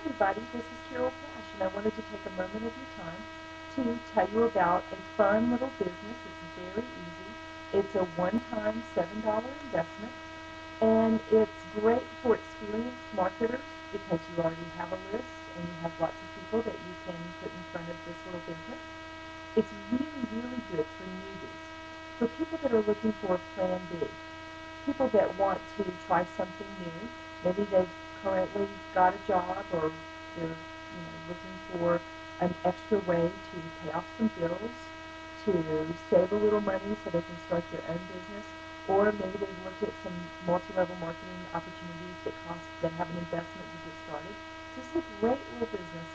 everybody, this is Carol Cash, and I wanted to take a moment of your time to tell you about a fun little business. It's very easy. It's a one-time $7 investment, and it's great for experienced marketers because you already have a list and you have lots of people that you can put in front of this little business. It's really, really good for newbies, for people that are looking for a plan B, people that want to try something new. Maybe they've currently got a job, or they're looking for an extra way to pay off some bills, to save a little money so they can start their own business, or maybe they've looked at some multi-level marketing opportunities that have an investment to get started. This is a great little business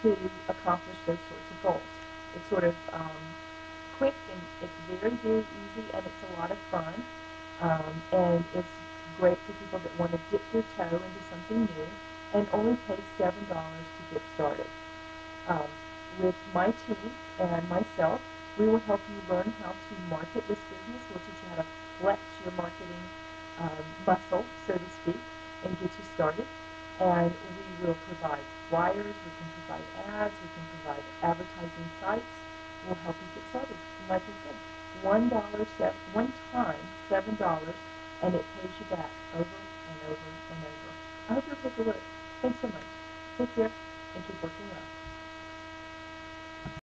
to accomplish those sorts of goals. It's sort of quick, and it's very, very easy, and it's a lot of fun. And it's great for people that want to dip their toe into something new and only pay $7 to get started. With my team and myself, we will help you learn how to market this business. We'll teach you how to flex your marketing muscle, so to speak, and get you started. And we will provide flyers, we can provide ads, we can provide advertising sites. We'll help you get started. And like I said, one time, $7, and it pays you back over and over and over. I hope you'll take a look. Thanks so much. Take care and keep working well.